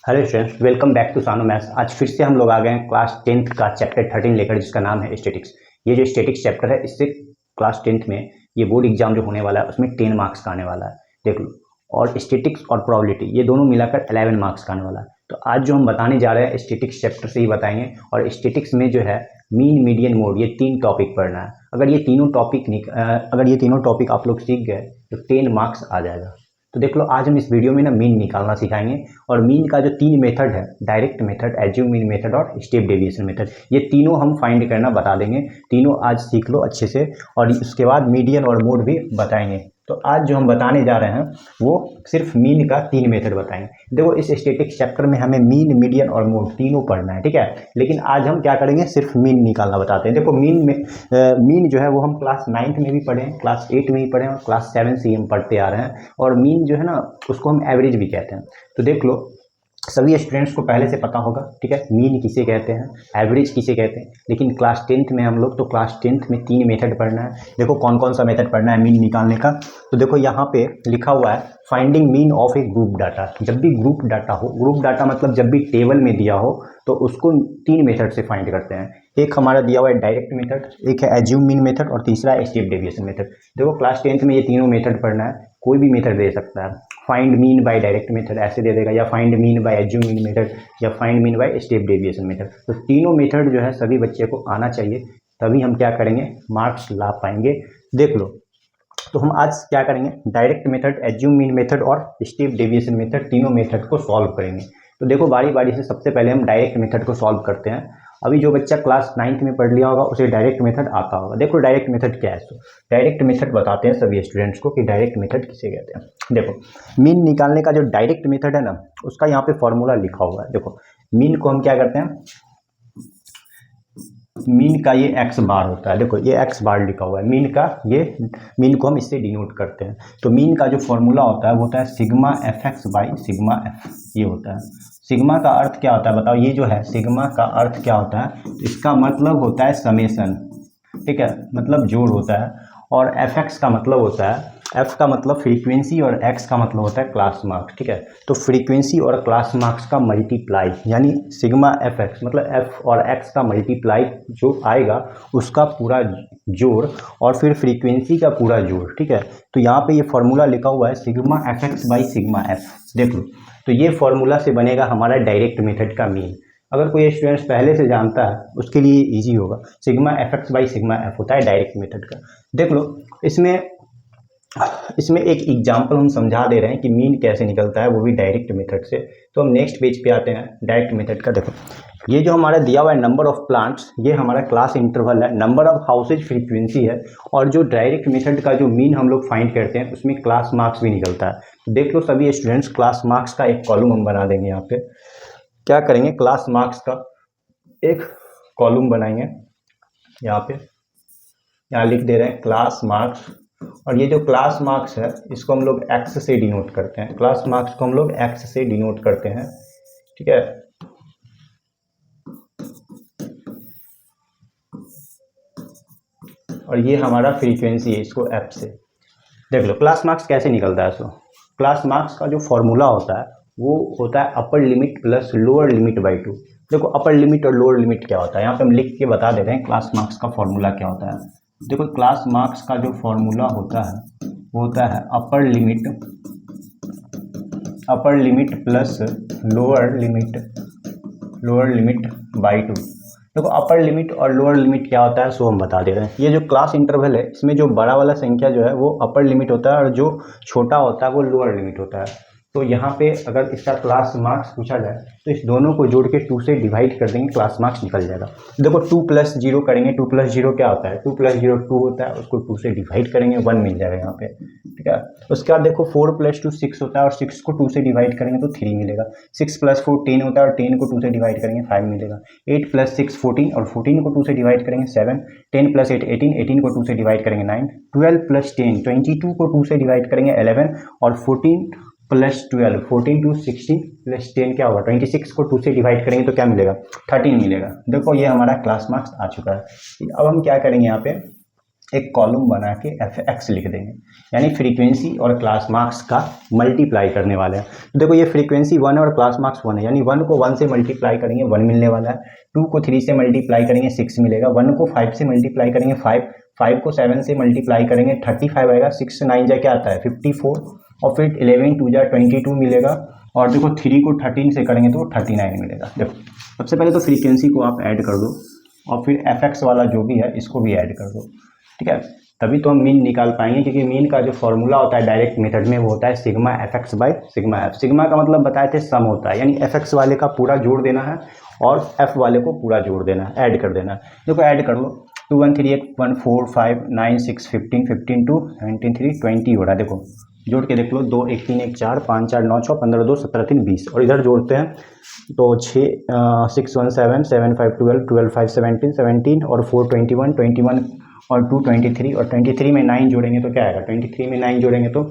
Hello students, welcome back to Sano maths. आज फिर से हम लोग आ गए हैं क्लास 10th का चैप्टर 13 लेकर, जिसका नाम है स्टैटिक्स। ये जो स्टैटिक्स चैप्टर है, इससे क्लास 10th में ये बोर्ड एग्जाम जो होने वाला है उसमें 10 मार्क्स का आने वाला है, देख लो। और स्टैटिक्स और प्रोबेबिलिटी ये दोनों मिलाकर 11 मार्क्स का आने वाला है। तो आज जो हम बताने जा रहे हैं स्टैटिक्स चैप्टर से ही बताएंगे। और स्टैटिक्स में जो है मीन, मीडियन, मोड, ये 3 टॉपिक पढ़ना है। अगर ये तीनों टॉपिक आप लोग सीख गए तो 10 मार्क्स आ जाएगा। तो देख लो, आज हम इस वीडियो में ना मीन निकालना सिखाएंगे। और मीन का जो 3 मेथड है, direct method, assume mean method और स्टेप डेविएशन मेथड, ये तीनों हम फाइंड करना बता देंगे। तीनों आज सीख लो अच्छे से। और उसके बाद मीडियन और मोड भी बताएंगे। तो आज जो हम बताने जा रहे हैं वो सिर्फ मीन का 3 मेथड बताएंगे। देखो, इस स्टैटिक्स चैप्टर में हमें मीन, मीडियन और मोड तीनों पढ़ना है, ठीक है। लेकिन आज हम क्या करेंगे, सिर्फ मीन निकालना बताते हैं। देखो, मीन जो है वो हम क्लास 9th में भी पढ़े हैं, क्लास 8 में भी पढ़े हैं और क्लास 7 से ही हम पढ़ते आ रहे हैं। और मीन जो है ना, उसको हम एवरेज भी कहते हैं। तो देख लो, सभी स्टूडेंट्स को पहले से पता होगा, ठीक है, मीन किसे कहते हैं, एवरेज किसे कहते हैं। लेकिन क्लास 10th में हम लोग, तो क्लास 10th में 3 मेथड पढ़ना है। देखो कौन कौन सा मेथड पढ़ना है मीन निकालने का। तो देखो यहाँ पे लिखा हुआ है finding mean of A group data. जब भी ग्रुप डाटा हो, ग्रुप डाटा मतलब जब भी टेबल में दिया हो, तो उसको 3 मेथड से फाइंड करते हैं। एक हमारा दिया हुआ है डायरेक्ट मेथड, एक है एज्यूम मीन मेथड और तीसरा है स्टेप डेविएशन मेथड। देखो क्लास 10th में ये तीनों मेथड पढ़ना है। कोई भी मेथड दे सकता है, find mean by direct method ऐसे दे देगा, या find mean by assume mean method, या find mean by step deviation method. तो तीनों मेथड जो है सभी बच्चे को आना चाहिए, तभी हम क्या करेंगे, मार्क्स ला पाएंगे। देख लो, तो हम आज क्या करेंगे, direct method, assume mean method और स्टेप डेविएशन मेथड, तीनों मेथड को सॉल्व करेंगे। तो देखो बारी बारी से सबसे पहले हम डायरेक्ट मेथड को सॉल्व करते हैं। अभी जो बच्चा क्लास 9th में पढ़ लिया होगा उसे डायरेक्ट मेथड आता होगा। देखो डायरेक्ट मेथड क्या है, तो डायरेक्ट मेथड बताते हैं सभी स्टूडेंट्स को कि डायरेक्ट मेथड किसे कहते हैं। देखो, मीन निकालने का जो डायरेक्ट मेथड है ना, उसका यहाँ पे फॉर्मूला लिखा हुआ है। देखो, मीन को हम क्या करते हैं, मीन का ये एक्स बार होता है। देखो ये एक्स बार लिखा हुआ है मीन का, ये मीन को हम इससे डिनोट करते हैं। तो मीन का जो फॉर्मूला होता है वो होता है sigma F x by sigma f, ये होता है। सिग्मा का अर्थ क्या होता है बताओ, ये जो है सिग्मा का अर्थ क्या होता है, इसका मतलब होता है समेशन, ठीक है, मतलब जोड़ होता है। और एफ एक्स का मतलब होता है, एफ का मतलब फ्रीक्वेंसी और एक्स का मतलब होता है क्लास मार्क्स, ठीक है। तो फ्रीक्वेंसी और क्लास मार्क्स का मल्टीप्लाई, यानी सिग्मा एफ एक्स मतलब एफ और एक्स का मल्टीप्लाई जो आएगा उसका पूरा जोड़, और फिर फ्रीक्वेंसी का पूरा जोड़, ठीक है। तो यहाँ पे ये फॉर्मूला लिखा हुआ है sigma F x by sigma F. देख लो, तो ये फॉर्मूला से बनेगा हमारा डायरेक्ट मेथड का मीन। अगर कोई स्टूडेंट्स पहले से जानता है उसके लिए इजी होगा। Sigma F x by sigma F होता है डायरेक्ट मेथड का। देख लो, इसमें एक एग्जाम्पल हम समझा दे रहे हैं कि मीन कैसे निकलता है, वो भी डायरेक्ट मेथड से। तो हम नेक्स्ट पेज पे आते हैं डायरेक्ट मेथड का। देखो, ये जो हमारा दिया हुआ है नंबर ऑफ प्लांट्स, ये हमारा क्लास इंटरवल है, नंबर ऑफ हाउसेज फ्रीक्वेंसी है। और जो डायरेक्ट मेथड का जो मीन हम लोग फाइंड करते हैं उसमें क्लास मार्क्स भी निकलता है। तो देख लो सभी स्टूडेंट्स, क्लास मार्क्स का एक कॉलम हम बना देंगे। यहाँ पे क्या करेंगे, क्लास मार्क्स का एक कॉलम बनाएंगे। यहाँ लिख दे रहे हैं क्लास मार्क्स। और ये जो क्लास मार्क्स है इसको हम लोग एक्स से डिनोट करते हैं। क्लास मार्क्स को हम लोग एक्स से डिनोट करते हैं, ठीक है। और ये हमारा फ्रीक्वेंसी है, इसको एफ से। देख लो क्लास मार्क्स कैसे निकलता है। सो क्लास मार्क्स का जो फॉर्मूला होता है वो होता है upper limit plus lower limit by 2। देखो अपर लिमिट और लोअर लिमिट क्या होता है, यहाँ पे हम लिख के बता दे रहे हैं क्लास मार्क्स का फॉर्मूला क्या होता है। देखो क्लास मार्क्स का जो फॉर्मूला होता है वो होता है upper limit plus lower limit by 2। देखो अपर लिमिट और लोअर लिमिट क्या होता है सो हम बता दे रहे हैं। ये जो क्लास इंटरवल है इसमें जो बड़ा वाला संख्या जो है वो अपर लिमिट होता है और जो छोटा होता है वो लोअर लिमिट होता है। तो यहाँ पे अगर इसका क्लास मार्क्स पूछा जाए तो इस दोनों को जोड़ के 2 से डिवाइड कर देंगे, क्लास मार्क्स निकल जाएगा। देखो 2 + 0 करेंगे, 2 + 0 क्या होता है, 2 + 0 2 होता है, उसको 2 से डिवाइड करेंगे 1 मिल जाएगा यहाँ पे, ठीक है। उसके बाद देखो 4 + 2 6 होता है और 6 को 2 से डिवाइड करेंगे तो 3 मिलेगा। 6 + 4 10 होता है और 10 को 2 से डिवाइड करेंगे 5 मिलेगा। 8 + 6 14 और 14 को 2 से डिवाइड करेंगे 7। 10 + 8 18, 18 को 2 से डिवाइड करेंगे 9। 12 + 10 22 को 2 से डिवाइड करेंगे 11। और 14 + 12 14 to 16 + 10 क्या होगा, 26 को 2 से डिवाइड करेंगे तो क्या मिलेगा, 13 मिलेगा। देखो ये हमारा क्लास मार्क्स आ चुका है। अब हम क्या करेंगे, यहाँ पे एक कॉलम बना के एफ एक्स लिख देंगे, यानी फ्रीक्वेंसी और क्लास मार्क्स का मल्टीप्लाई करने वाले हैं। तो देखो ये फ्रीक्वेंसी 1 और क्लास मार्क्स 1 है, यानी 1 को 1 से मल्टीप्लाई करेंगे 1 मिलने वाला है, 2 को 3 से मल्टीप्लाई करेंगे 6 मिलेगा, 1 को 5 से मल्टीप्लाई करेंगे 5, 5 को 7 से मल्टीप्लाई करेंगे 35 आएगा, 6 से 9 जा क्या आता है 54, और फिर 11 2 जा 22 मिलेगा, और देखो 3 को 13 से करेंगे तो 39 मिलेगा। देखो सबसे पहले तो फ्रीक्वेंसी को आप ऐड कर दो, और फिर एफ एक्स वाला जो भी है इसको भी ऐड कर दो, ठीक है, तभी तो हम मीन निकाल पाएंगे, क्योंकि मीन का जो फॉर्मूला होता है डायरेक्ट मेथड में वो होता है sigma F x by sigma F. Sigma का मतलब बताए थे सम होता है, यानी एफ एक्स वाले का पूरा जोड़ देना है और एफ वाले को पूरा जोड़ देना है, ऐड कर देना है। देखो ऐड कर लो, 2 1 3 8 1 4 5 9 6 15 15 2 19 3 20 हो रहा है। देखो जोड़ के देख लो, 2 1 3 1 4 5 4 9 6 15 2 17 3 20, और इधर जोड़ते हैं तो 6 1 7 7 5 12 12 5 17 17 और 4 21 21 और 2 23, और 23 में 9 जोड़ेंगे तो क्या आएगा, 23 में 9 जोड़ेंगे तो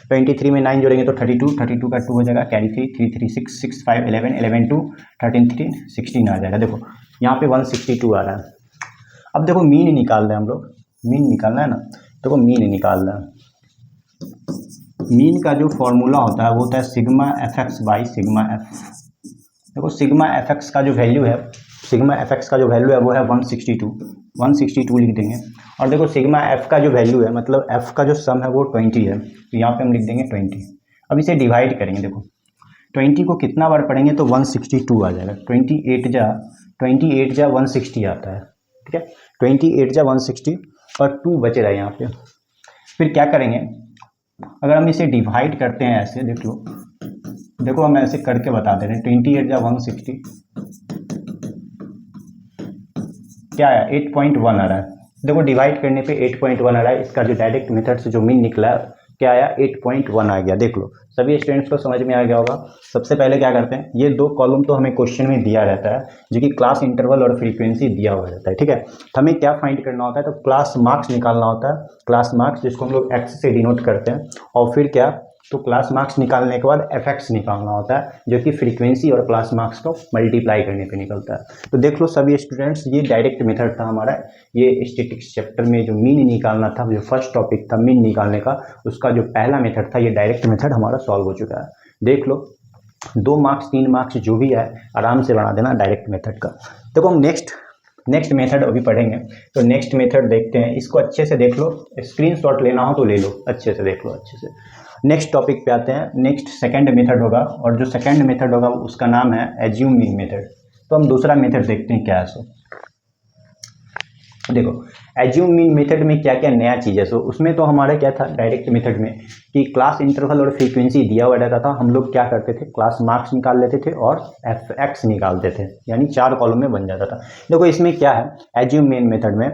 23 में 9 जोड़ेंगे तो 32, 32 का 2 हो जाएगा, कैरी 3 3 3 6 6 5 11 11 2 13 3 16 आ जाएगा। देखो यहाँ पे 162 आ रहा है। अब देखो मीन निकाल रहे हैं हम लोग, मीन निकालना है ना, देखो मीन निकालना है। मीन का जो फॉर्मूला होता है वो होता है sigma F x by sigma F. देखो सिग्मा एफ एक्स का जो वैल्यू है, सिग्मा एफ एक्स का जो वैल्यू है वो है 162 लिख देंगे, और देखो सिग्मा एफ का जो वैल्यू है, मतलब एफ का जो सम है वो 20 है, तो यहाँ पे हम लिख देंगे 20। अब इसे डिवाइड करेंगे, देखो 20 को कितना बार पढ़ेंगे तो 162 आ जाएगा, 28 जा 160 आता है, ठीक है, 28 जा 160 और 2 बचे रहा है यहाँ पे। फिर क्या करेंगे, अगर हम इसे डिवाइड करते हैं ऐसे, देख लो, देखो हम ऐसे करके बता दे रहे हैं, 28 जा 160 क्या है 8.1 आ रहा है। देखो डिवाइड करने पे 8.1 आ रहा है, इसका जो डायरेक्ट मेथड से जो मीन निकला क्या आया 8.1 आ गया। देख लो सभी स्टूडेंट्स को समझ में आ गया होगा। सबसे पहले क्या करते हैं, ये 2 कॉलम तो हमें क्वेश्चन में दिया रहता है, जो कि क्लास इंटरवल और फ्रीक्वेंसी दिया हुआ रहता है, ठीक है। तो हमें क्या फाइंड करना होता है, तो क्लास मार्क्स निकालना होता है, क्लास मार्क्स जिसको हम लोग एक्स से डिनोट करते हैं, और फिर क्या, तो क्लास मार्क्स निकालने के बाद एफ एक्स निकालना होता है, जो कि फ्रीक्वेंसी और क्लास मार्क्स को मल्टीप्लाई करने पे निकलता है। तो देख लो सभी स्टूडेंट्स, ये डायरेक्ट मेथड था हमारा, ये स्टैटिस्टिक्स चैप्टर में जो मीन निकालना था, जो फर्स्ट टॉपिक था मीन निकालने का, उसका जो पहला मेथड था, ये डायरेक्ट मेथड हमारा सॉल्व हो चुका है। देख लो 2 मार्क्स 3 मार्क्स जो भी है आराम से बना देना डायरेक्ट मेथड का। देखो हम नेक्स्ट मेथड अभी पढ़ेंगे, तो नेक्स्ट मेथड देखते हैं, इसको अच्छे से देख लो, स्क्रीनशॉट लेना हो तो ले लो, अच्छे से देख लो अच्छे से। नेक्स्ट टॉपिक पे आते हैं, नेक्स्ट सेकंड मेथड होगा, और जो सेकंड मेथड होगा उसका नाम है एज्यूम मीन मेथड। तो हम दूसरा मेथड देखते हैं क्या है। सो देखो एज्यूम मीन मेथड में क्या क्या नया चीज़ है। सो उसमें तो हमारा क्या था डायरेक्ट मेथड में कि क्लास इंटरवल और फ्रीक्वेंसी दिया हुआ रहता था, हम लोग क्या करते थे, क्लास मार्क्स निकाल लेते थे और एफ एक्स निकालते थे, यानी 4 कॉलम में बन जाता था। देखो इसमें क्या है एज्यूम मीन मेथड में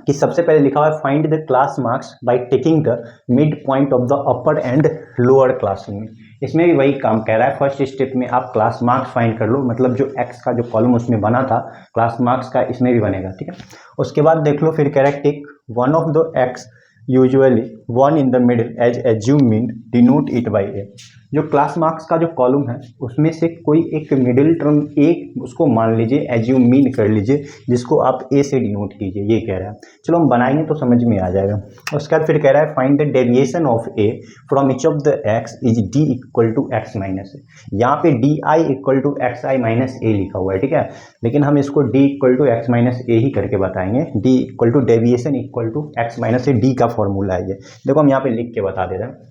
कि सबसे पहले लिखा हुआ है find the class marks by taking the mid point of the upper and lower class में। इसमें भी वही काम कह रहा है, फर्स्ट स्टेप में आप क्लास मार्क्स फाइंड कर लो, मतलब जो एक्स का जो कॉलम उसमें बना था क्लास मार्क्स का इसमें भी बनेगा, ठीक है। उसके बाद देख लो फिर कह रहा है take one of the x usually 1 in the middle as assume mean denote it by A. जो क्लास मार्क्स का जो कॉलम है उसमें से कोई एक मिडिल टर्म एक उसको मान लीजिए एज्यूम मीन कर लीजिए, जिसको आप ए से डिनोट कीजिए, ये कह रहा है। चलो हम बनाएंगे तो समझ में आ जाएगा। उसके बाद फिर कह रहा है find the deviation of A from each of the x is d equal to x minus A. यहाँ पे d i equal to x i minus A लिखा हुआ है, ठीक है, लेकिन हम इसको d equal to x minus A ही करके बताएंगे। D equal to deviation equal to x minus A, d का फॉर्मूला है ये। देखो हम यहाँ पे लिख के बता दे रहे हैं,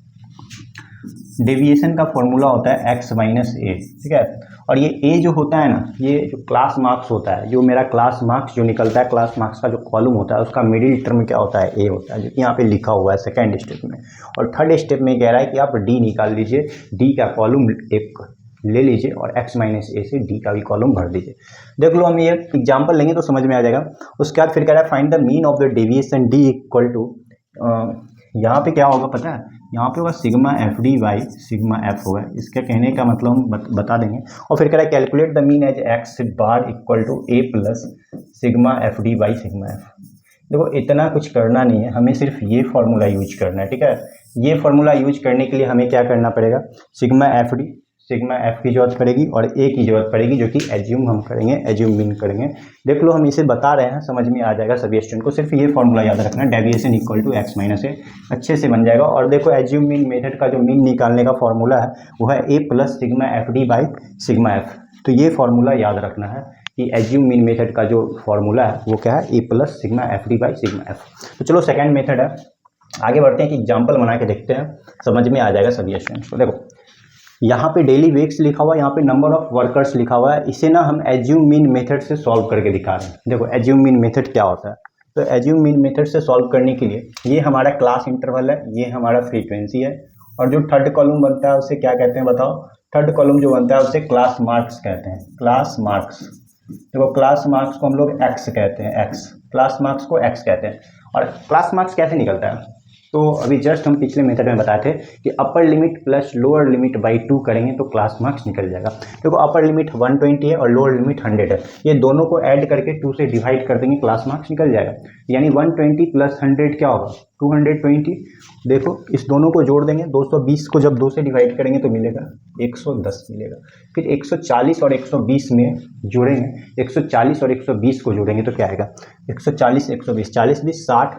डेविएशन का फॉर्मूला होता है एक्स माइनस ए, ठीक है। और ये ए जो होता है ना, ये जो क्लास मार्क्स होता है, जो मेरा क्लास मार्क्स जो निकलता है, क्लास मार्क्स का जो कॉलम होता है उसका मिडिल टर्म क्या होता है, ए होता है, जो कि यहाँ पे लिखा हुआ है सेकंड स्टेप में। और थर्ड स्टेप में कह रहा है कि आप डी निकाल लीजिए, डी का कॉलम एक ले लीजिए और x माइनस ए से डी का भी कॉलम भर दीजिए। देख लो हम ये एग्जाम्पल लेंगे तो समझ में आ जाएगा। उसके बाद फिर कह रहा है find the mean of the deviation D equal to, यहाँ पे क्या होगा पता है, यहाँ पे होगा sigma F D by sigma F होगा, इसके कहने का मतलब हम बता देंगे। और फिर कह रहा है calculate the mean as X bar equal to A plus sigma F D by sigma F. देखो इतना कुछ करना नहीं है, हमें सिर्फ ये फार्मूला यूज करना है, ठीक है। ये फार्मूला यूज करने के लिए हमें क्या करना पड़ेगा, sigma F D sigma F की जरूरत पड़ेगी और ए की जरूरत पड़ेगी, जो कि एज्यूम हम करेंगे, एज्यूम मीन करेंगे। देख लो हम इसे बता रहे हैं, समझ में आ जाएगा सभी स्टूडेंट को। सिर्फ ये फॉर्मूला याद रखना, deviation equal to x minus A, अच्छे से बन जाएगा। और देखो एज्यूम मीन मेथड का जो मीन निकालने का फॉर्मूला है वो है A plus sigma F D by sigma f. तो ये फॉर्मूला याद रखना है कि एज्यूम मीन मेथड का जो फॉर्मूला है वो क्या है, A plus sigma F D by sigma f. तो चलो सेकेंड मेथड है, आगे बढ़ते हैं कि एग्जाम्पल बना के देखते हैं, समझ में आ जाएगा सभी स्टूडेंट्स को। देखो यहाँ पे डेली वेक्स लिखा हुआ है, यहाँ पे नंबर ऑफ वर्कर्स लिखा हुआ है। इसे ना हम एज्यूम मीन मेथड से सॉल्व करके दिखा रहे हैं। देखो एज्यूम मीन मेथड क्या होता है, तो एज्यूम मीन मेथड से सॉल्व करने के लिए ये हमारा क्लास इंटरवल है, ये हमारा फ्रीक्वेंसी है, और जो थर्ड कॉलम बनता है उसे क्या कहते हैं बताओ? थर्ड कॉलम जो बनता है उसे क्लास मार्क्स कहते हैं, क्लास मार्क्स। देखो क्लास मार्क्स को हम लोग एक्स कहते हैं, एक्स, क्लास मार्क्स को एक्स कहते हैं। और क्लास मार्क्स कैसे निकलता है, तो अभी जस्ट हम पिछले मेथड में बताए थे कि upper limit plus lower limit by 2 करेंगे तो क्लास मार्क्स निकल जाएगा। देखो अपर लिमिट 120 है और लोअर लिमिट 100 है, ये दोनों को ऐड करके 2 से डिवाइड कर देंगे, क्लास मार्क्स निकल जाएगा। यानी 120 प्लस 100 क्या होगा, 220। देखो इस दोनों को जोड़ देंगे, 220 को जब 2 से डिवाइड करेंगे तो मिलेगा 110 मिलेगा। फिर 140 और 120 में जोड़ेंगे, 140 और 120 को जोड़ेंगे तो क्या आएगा, 140 120, 40 20 60,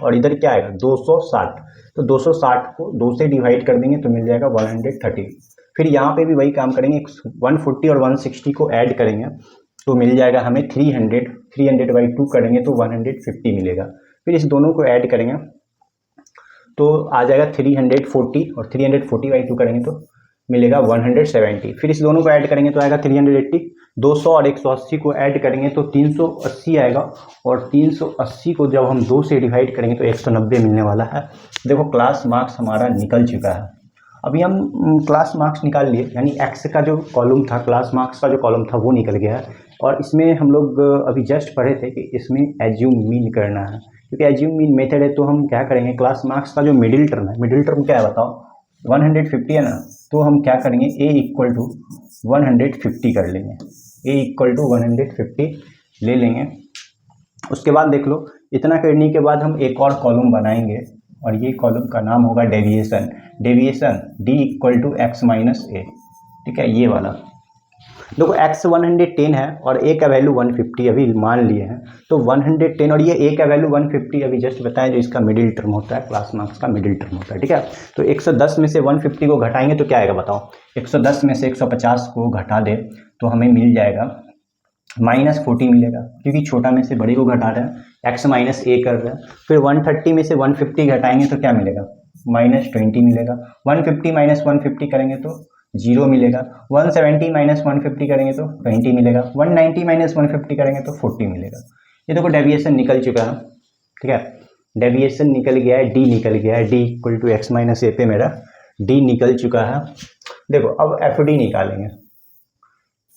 और इधर क्या आएगा 260। तो 260 को 2 से डिवाइड कर देंगे तो मिल जाएगा 130। फिर यहाँ पे भी वही काम करेंगे, 140 और 160 को ऐड करेंगे तो मिल जाएगा हमें 300, 300 बाई 2 करेंगे तो 150 मिलेगा। फिर इस दोनों को ऐड करेंगे तो आ जाएगा 340, और 340 बाई 2 करेंगे तो मिलेगा 170। फिर इस दोनों को ऐड करेंगे तो आएगा 380, 200 और 180 को ऐड करेंगे तो 380 आएगा, और 380 को जब हम 2 से डिवाइड करेंगे तो 190 मिलने वाला है। देखो क्लास मार्क्स हमारा निकल चुका है। अभी हम क्लास मार्क्स निकाल लिए, यानी एक्स का जो कॉलम था, क्लास मार्क्स का जो कॉलम था वो निकल गया है। और इसमें हम लोग अभी जस्ट पढ़े थे कि इसमें एज्यूम मीन करना है, क्योंकि एज्यूम मीन मेथड है तो हम क्या करेंगे, क्लास मार्क्स का जो मिडिल टर्म है, मिडिल टर्म क्या है बताओ, 150 है ना, तो हम क्या करेंगे ए इक्वल टू 150 कर लेंगे, ए इक्वल टू 150 ले लेंगे। उसके बाद देख लो, इतना करने के बाद हम एक और कॉलम बनाएंगे, और ये कॉलम का नाम होगा deviation. Deviation D equal to x minus A, ठीक है, ये वाला। देखो x 110 है और a का वैल्यू 150 अभी मान लिए हैं, तो 110 और ये a का वैल्यू 150 अभी जस्ट बताया, जो इसका मिडिल टर्म होता है, क्लास मार्क्स का मिडिल टर्म होता है, ठीक है। तो 110 में से 150 को घटाएंगे तो क्या आएगा बताओ, 110 में से 150 को घटा दे तो हमें मिल जाएगा -40 मिलेगा, क्योंकि छोटा में से बड़ी को घटा रहे हैं, x माइनस ए कर रहे हैं। फिर 130 में से 150 घटाएंगे तो क्या मिलेगा, -20 मिलेगा। 150 माइनस 150 करेंगे तो 0 मिलेगा। 170 माइनस 150 करेंगे तो 20 मिलेगा। 190 माइनस 150 करेंगे तो 40 मिलेगा। ये देखो डेविएशन निकल चुका है, ठीक है, डेविएशन निकल गया है, डी निकल गया है, d equal to x minus A पे मेरा डी निकल चुका है। देखो अब एफ डी निकालेंगे,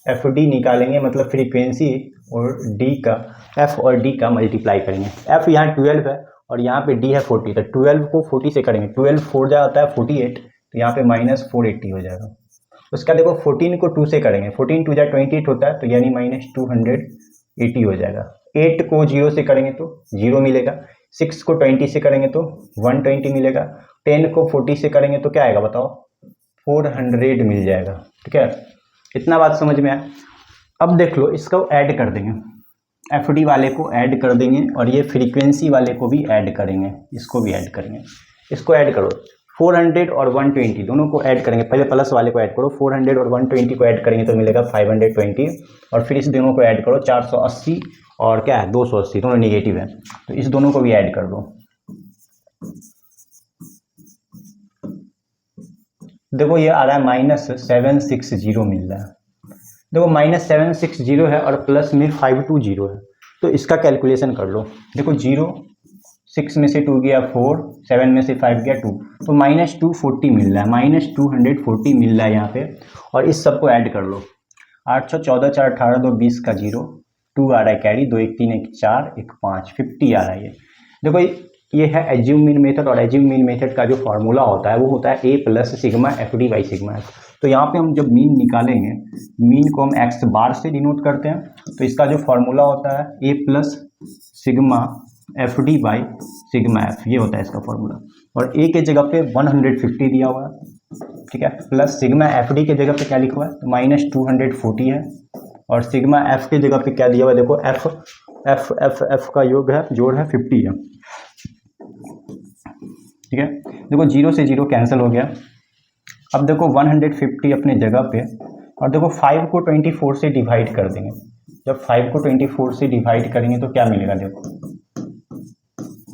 एफ डी निकालेंगे मतलब फ्रीक्वेंसी और डी का, एफ और डी का मल्टीप्लाई करेंगे। एफ यहाँ 12 है और यहाँ पे डी है 40, तो 12 को 40 से करेंगे, 12 4 जाता है 48, तो यहाँ पे -480 हो जाएगा। उसका देखो 14 को 2 से करेंगे, 14 2 जा 28 होता है, तो यानी -280 हो जाएगा। 8 को 0 से करेंगे तो 0 मिलेगा। 6 को 20 से करेंगे तो 120 मिलेगा। 10 को 40 से करेंगे तो क्या आएगा बताओ, 400 मिल जाएगा, ठीक है। इतना बात समझ में आया। अब देख लो इसको ऐड कर देंगे, एफ डी वाले को ऐड कर देंगे और ये फ्रीक्वेंसी वाले को भी ऐड करेंगे, इसको भी ऐड करेंगे। इसको ऐड करो, 400 और 120 दोनों को ऐड करेंगे, पहले प्लस वाले को ऐड करो, 400 और 120 को ऐड करेंगे तो मिलेगा 520, और फिर इस दोनों को ऐड करो, 480 और क्या है 280, दोनों निगेटिव है, तो इस दोनों को भी ऐड कर दो। देखो ये आ रहा है -760 मिल रहा है। देखो -760 है और प्लस में 520 है, तो इसका कैलकुलेशन कर लो। देखो 0 6 में से 2 गया 4, 7 में से 5 गया 2, तो -240 मिल रहा है, -240 मिल रहा है यहाँ पे। और इस सब को ऐड कर लो, 8 6 14 4 18 2 20 का 0, 2 आ रहा है कैरी, 2 1 3 1 4 1 5, 50 आ रहा है ये। देखो ये है एज्यूम मीन मेथड, और एज्यूम मीन मेथड का जो फॉर्मूला होता है वो होता है A plus sigma F D by sigma f. तो यहाँ पे हम जब मीन निकालेंगे, मीन को हम एक्स बार से डिनोट करते हैं, तो इसका जो फॉर्मूला होता है A plus sigma F D by sigma f, ये होता है इसका फॉर्मूला। और ए के जगह पे 150 दिया हुआ है, ठीक है, प्लस सिग्मा एफ डी के जगह पे क्या लिखा हुआ है, तो माइनस 240 है, और सिग्मा एफ के जगह पे क्या दिया हुआ है, देखो एफ एफ एफ एफ का योग है, जोड़ है 50 है। ठीक है, देखो 0 से 0 कैंसिल हो गया। अब देखो 150 अपने जगह पे, और देखो 5 को 24 से डिवाइड कर देंगे। जब 5 को 24 से डिवाइड करेंगे तो क्या मिलेगा, देखो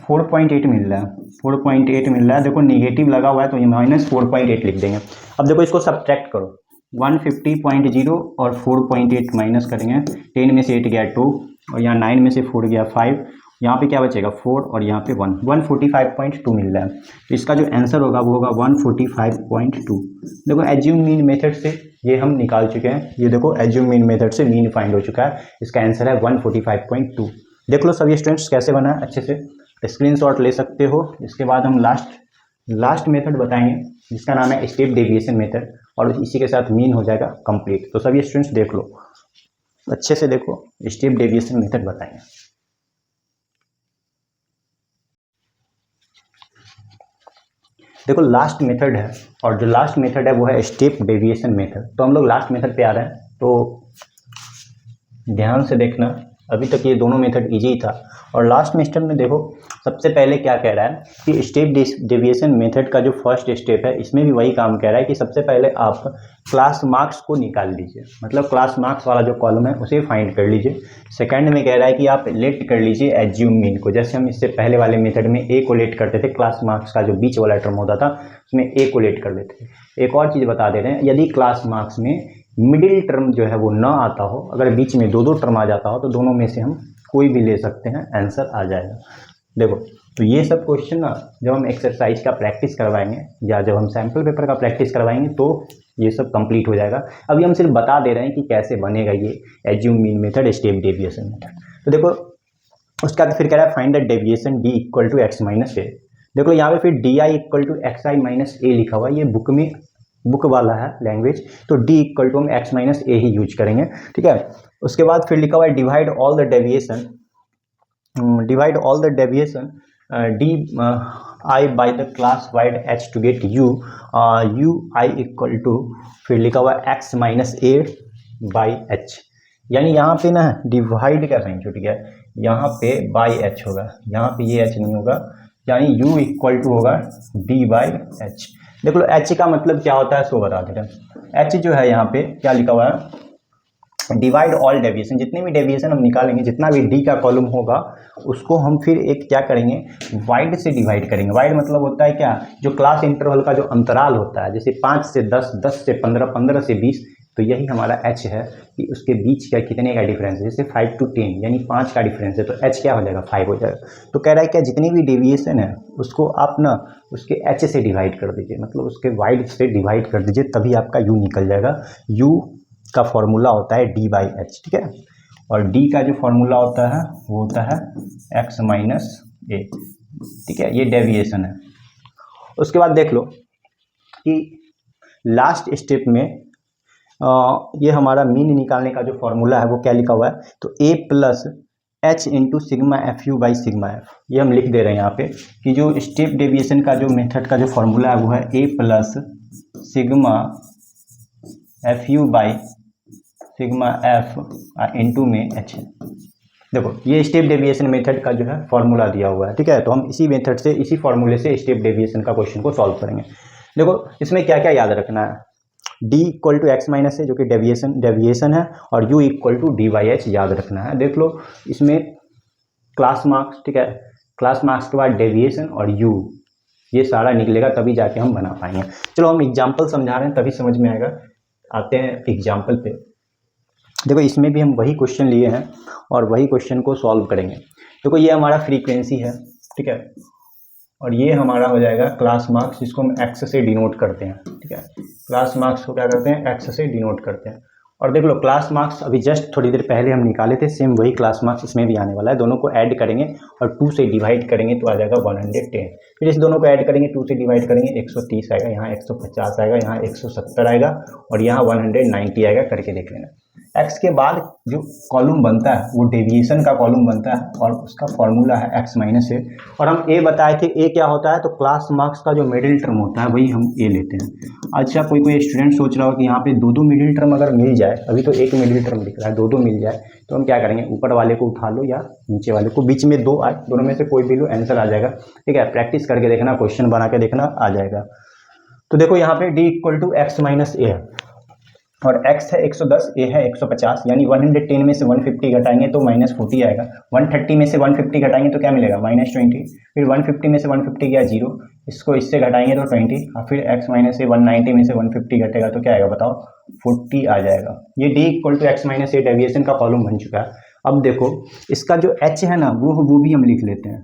4.8 मिल रहा है, 4.8 मिल रहा है। देखो निगेटिव लगा हुआ है तो ये माइनस 4.8 लिख देंगे। अब देखो इसको सब्ट्रैक्ट करो, 150.0 और 4.8 माइनस करेंगे, 10 में से 8 गया 2, और यहाँ 9 में से 4 गया 5, यहाँ पे क्या बचेगा 4, और यहाँ पे 1, 145.2 मिल रहा है। तो इसका जो आंसर होगा वो होगा 145.2। देखो एज्यूम मीन मेथड से ये हम निकाल चुके हैं, ये देखो एज्यूम मीन मेथड से मीन फाइंड हो चुका है, इसका आंसर है 145.2। देख लो सभी स्टूडेंट्स कैसे बना है, अच्छे से स्क्रीनशॉट ले सकते हो। इसके बाद हम लास्ट मेथड बताएंगे जिसका नाम है स्टेप डेविएशन मेथड, और इसी के साथ मीन हो जाएगा कंप्लीट। तो सभी स्टूडेंट्स देख लो, अच्छे से देखो, स्टेप डेविएशन मेथड बताएंगे। देखो लास्ट मेथड है, और जो लास्ट मेथड है वो है स्टेप डेविएशन मेथड। तो हम लोग लास्ट मेथड पे आ रहे हैं, तो ध्यान से देखना। अभी तक ये दोनों मेथड इजी था, और लास्ट मेथड में देखो सबसे पहले क्या कह रहा है कि स्टेप डेविएशन मेथड का जो फर्स्ट स्टेप है, इसमें भी वही काम कह रहा है कि सबसे पहले आप क्लास मार्क्स को निकाल लीजिए, मतलब क्लास मार्क्स वाला जो कॉलम है उसे फाइंड कर लीजिए। सेकंड में कह रहा है कि आप लेट कर लीजिए एज्यूम मीन को, जैसे हम इससे पहले वाले मेथड में ए को लेट करते थे, क्लास मार्क्स का जो बीच वाला टर्म होता था उसमें ए को लेट कर लेते थे। एक और चीज़ बता दे रहे हैं, यदि क्लास मार्क्स में मिडिल टर्म जो है वो ना आता हो, अगर बीच में दो टर्म आ जाता हो, तो दोनों में से हम कोई भी ले सकते हैं, आंसर आ जाएगा। देखो तो ये सब क्वेश्चन ना जब हम एक्सरसाइज का प्रैक्टिस करवाएंगे या जब हम सैम्पल पेपर का प्रैक्टिस करवाएंगे तो ये सब कंप्लीट हो जाएगा। अभी हम सिर्फ बता दे रहे हैं कि कैसे बनेगा ये assume mean method, step deviation method. तो देखो उसका फिर कह रहा है find the deviation D equal to x minus A. देखो यहाँ पे फिर d i equal to x i minus A लिखा हुआ है, ये बुक वाला है लैंग्वेज, तो d इक्वल टू हम x माइनस ए ही यूज करेंगे। ठीक है, उसके बाद फिर लिखा हुआ है divide all the deviation D I by the class wide h to get u I equal to फिर लिखा हुआ है x minus A by H. यानी यहाँ पे ना डिवाइड कर रहे हैं, छूट गया, यहाँ पे बाई एच होगा, यहाँ पे ये h नहीं होगा, यानी u इक्वल टू होगा d बाई एच। देख लो h का मतलब क्या होता है सो बता दे रहे हैं। h जो है यहाँ पे क्या लिखा हुआ है, डिवाइड ऑल डेविएशन, जितने भी डेविएशन हम निकालेंगे, जितना भी d का कॉलम होगा उसको हम फिर एक क्या करेंगे, वाइड से डिवाइड करेंगे। वाइड मतलब होता है क्या, जो क्लास इंटरवल का जो अंतराल होता है, जैसे 5 से 10, 10 से 15, 15 से 20, तो यही हमारा h है कि उसके बीच का कितने का डिफरेंस है, जैसे 5 to 10 यानी 5 का डिफरेंस है, तो h क्या हो जाएगा 5 हो जाएगा। तो कह रहा है क्या, जितनी भी डेविएशन है उसको आप ना उसके h से डिवाइड कर दीजिए, मतलब उसके वाइड से डिवाइड कर दीजिए, तभी आपका u निकल जाएगा। u का फॉर्मूला होता है d बाई एच। ठीक है, और d का जो फॉर्मूला होता है वो होता है x माइनस ए। ठीक है, ये डेविएशन है। उसके बाद देख लो कि लास्ट स्टेप में ये हमारा मीन निकालने का जो फॉर्मूला है वो क्या लिखा हुआ है, तो a plus H into sigma F you by sigma f. ये हम लिख दे रहे हैं यहाँ पे कि जो स्टेप डेविएशन का जो मेथड का जो फॉर्मूला है वो है a plus sigma F you by sigma F into में एच। देखो ये स्टेप डेविएशन मेथड का जो है फॉर्मूला दिया हुआ है। ठीक है, तो हम इसी मेथड से, इसी फॉर्मूले से स्टेप डेविएशन का क्वेश्चन को सॉल्व करेंगे। देखो इसमें क्या क्या याद रखना है, d equal to x minus है जो कि डेविएशन है, और u equal to D by H याद रखना है। देख लो इसमें क्लास मार्क्स, ठीक है, क्लास मार्क्स के बाद डेविएशन और u, ये सारा निकलेगा तभी जाके हम बना पाएंगे। चलो हम एग्जाम्पल समझा रहे हैं तभी समझ में आएगा। आते हैं एग्जाम्पल पे। देखो इसमें भी हम वही क्वेश्चन लिए हैं और वही क्वेश्चन को सॉल्व करेंगे। देखो ये हमारा फ्रीक्वेंसी है, ठीक है, और ये हमारा हो जाएगा क्लास मार्क्स, जिसको हम एक्स से डिनोट करते हैं। ठीक है, क्लास मार्क्स को क्या करते हैं, एक्स से डिनोट करते हैं। और देख लो क्लास मार्क्स अभी जस्ट थोड़ी देर पहले हम निकाले थे, सेम वही क्लास मार्क्स इसमें भी आने वाला है। दोनों को ऐड करेंगे और 2 से डिवाइड करेंगे तो आ जाएगा 110। फिर इस दोनों को ऐड करेंगे, 2 से डिवाइड करेंगे 130 आएगा, यहाँ 150 आएगा, यहाँ 170 आएगा और यहाँ 190 आएगा, करके देख लेना। एक्स के बाद जो कॉलम बनता है वो डेविएशन का कॉलम बनता है और उसका फॉर्मूला है एक्स माइनस ए। और हम ए बताए थे, ए क्या होता है, तो क्लास मार्क्स का जो मिडिल टर्म होता है वही हम ए लेते हैं। अच्छा, कोई स्टूडेंट सोच रहा हो कि यहाँ पे दो दो मिडिल टर्म अगर मिल जाए, अभी तो एक मिडिल टर्म दिख रहा है, दो दो मिल जाए तो हम क्या करेंगे, ऊपर वाले को उठा लो या नीचे वाले को, बीच में दो आए, दोनों में से कोई भी लो, आंसर आ जाएगा। ठीक है, प्रैक्टिस करके देखना, क्वेश्चन बना के देखना, आ जाएगा। तो देखो यहाँ पे d equal to x minus A है और x है 110, a है 150, यानी 110 में से 150 घटाएंगे तो -40 आएगा। 130 में से 150 घटाएंगे तो क्या मिलेगा, -20। फिर 150 में से 150 गया 0, इसको इससे घटाएंगे तो 20, और फिर x माइनस ए 190 में से 150 घटेगा तो क्या आएगा बताओ, 40 आ जाएगा। ये d equal to x minus A deviation का कॉलम बन चुका है। अब देखो इसका जो h है ना वो भी हम लिख लेते हैं।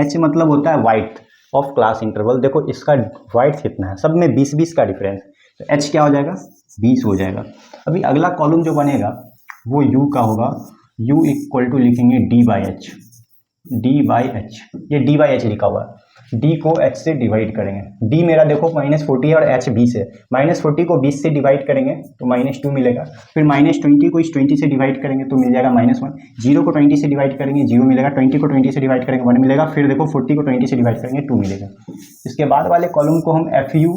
h मतलब होता है वाइड्थ ऑफ क्लास इंटरवल। देखो इसका वाइड्थ कितना है, सब में 20-20 का डिफरेंस, तो h क्या हो जाएगा, 20 हो जाएगा। अभी अगला कॉलम जो बनेगा वो u का होगा, u इक्वल टू लिखेंगे d बाई एच। ये d बाई एच लिखा हुआ है, d को h से डिवाइड करेंगे। d मेरा देखो -40 है और h 20 है, -40 को 20 से डिवाइड करेंगे तो -2 मिलेगा। फिर -20 को इस 20 से डिवाइड करेंगे तो मिल जाएगा -1। 0 को 20 से डिवाइड करेंगे 0 मिलेगा, 20 को 20 से डिवाइड करेंगे 1 मिलेगा। फिर देखो 40 को 20 से डिवाइड करेंगे 2 मिलेगा। इसके बाद वाले कॉलम को हम FU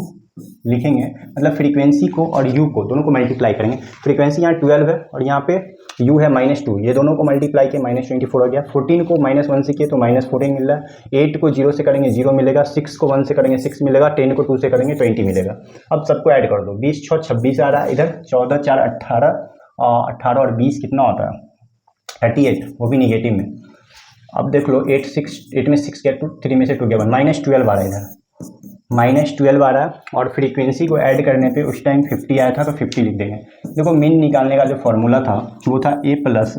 लिखेंगे, मतलब फ्रीक्वेंसी को और u को दोनों को मल्टीप्लाई करेंगे। फ्रीक्वेंसी यहाँ 12 है और यहाँ पे u है -2, ये दोनों को मल्टीप्लाई किया -24 हो गया। 14 को -1 से किए तो -14 मिल रहा है। 8 को 0 से करेंगे 0 मिलेगा, 6 को 1 से करेंगे 6 मिलेगा, 10 को 2 से करेंगे 20 मिलेगा। अब सबको ऐड कर दो, 20 6 26 आ रहा है, इधर 14 4 18, 18 और 20 कितना होता है 38, वो भी निगेटिव में। अब देख लो 8 में 6 गया 2, 3 में से 2 गया 1, -12 आ रहा है, इधर -12 आ रहा है। और फ्रीक्वेंसी को ऐड करने पे उस टाइम 50 आया था तो 50 लिख देंगे। देखो मीन निकालने का जो फॉर्मूला था वो था a plus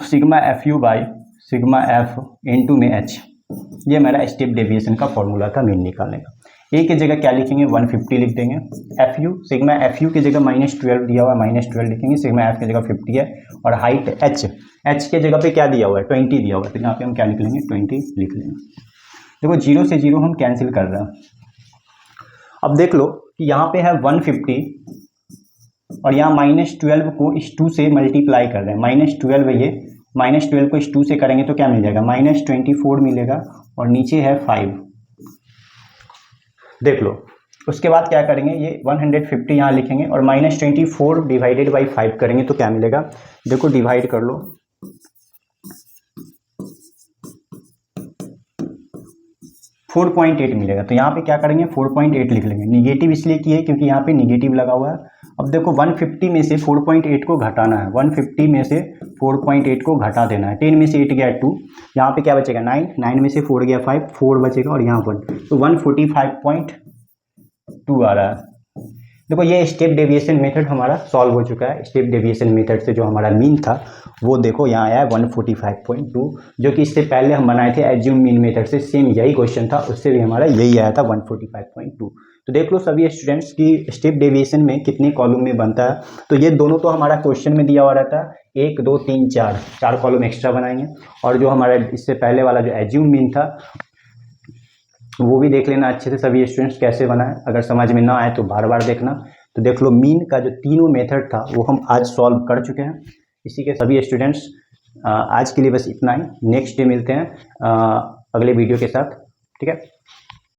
sigma F you by sigma F into में h। ये मेरा स्टेप डेविएशन का फॉर्मूला था मीन निकालने का। a की जगह क्या लिखेंगे, 150 लिख देंगे। F you sigma F you की जगह -12 दिया हुआ है, -12 लिखेंगे। सिग्मा एफ की जगह 50 है और हाइट h के जगह पे क्या दिया हुआ है, 20 दिया हुआ है, तो यहाँ पे हम क्या लिख लेंगे, 20 लिख लेंगे। देखो 0 से 0 हम कैंसिल कर रहे हैं। अब देख लो कि यहाँ पे है 150 और यहाँ -12 को इस 2 से मल्टीप्लाई कर रहे हैं। -12 है ये, -12 को इस 2 से करेंगे तो क्या मिल जाएगा, -24 मिलेगा और नीचे है 5। देख लो उसके बाद क्या करेंगे, ये 150 यहाँ लिखेंगे और -24 डिवाइडेड बाई 5 करेंगे तो क्या मिलेगा, देखो डिवाइड कर लो, 4.8 मिलेगा। तो यहाँ पे क्या करेंगे, 4.8 लिख लेंगे। निगेटिव इसलिए किए क्योंकि यहाँ पे निगेटिव लगा हुआ है। अब देखो 150 में से 4.8 को घटाना है, 150 में से 4.8 को घटा देना है। 10 में से 8 गया 2, यहाँ पे क्या बचेगा 9, 9 में से 4 गया 5, 4 बचेगा और यहाँ 1, तो 145.2 आ रहा है। देखो ये स्टेप डेविएशन मेथड हमारा सॉल्व हो चुका है। स्टेप डेविएशन मेथड से जो हमारा मीन था वो देखो यहाँ आया है 145.2, जो कि इससे पहले हम बनाए थे एज्यूम मीन मेथड से, सेम यही क्वेश्चन था, उससे भी हमारा यही आया था 145.2। तो देख लो सभी स्टूडेंट्स की स्टेप डेविएशन में कितने कॉलम में बनता है। तो ये दोनों तो हमारा क्वेश्चन में दिया हुआ रहता है, 1 2 3 4 कॉलम एक्स्ट्रा बनाएंगे। और जो हमारा इससे पहले वाला जो एज्यूम मीन था वो भी देख लेना अच्छे से सभी स्टूडेंट्स कैसे बनाए। अगर समझ में ना आए तो बार बार देखना। तो देख लो मीन का जो तीनों मेथड था वो हम आज सॉल्व कर चुके हैं। इसी के सभी स्टूडेंट्स आज के लिए बस इतना ही। नेक्स्ट डे मिलते हैं अगले वीडियो के साथ, ठीक है।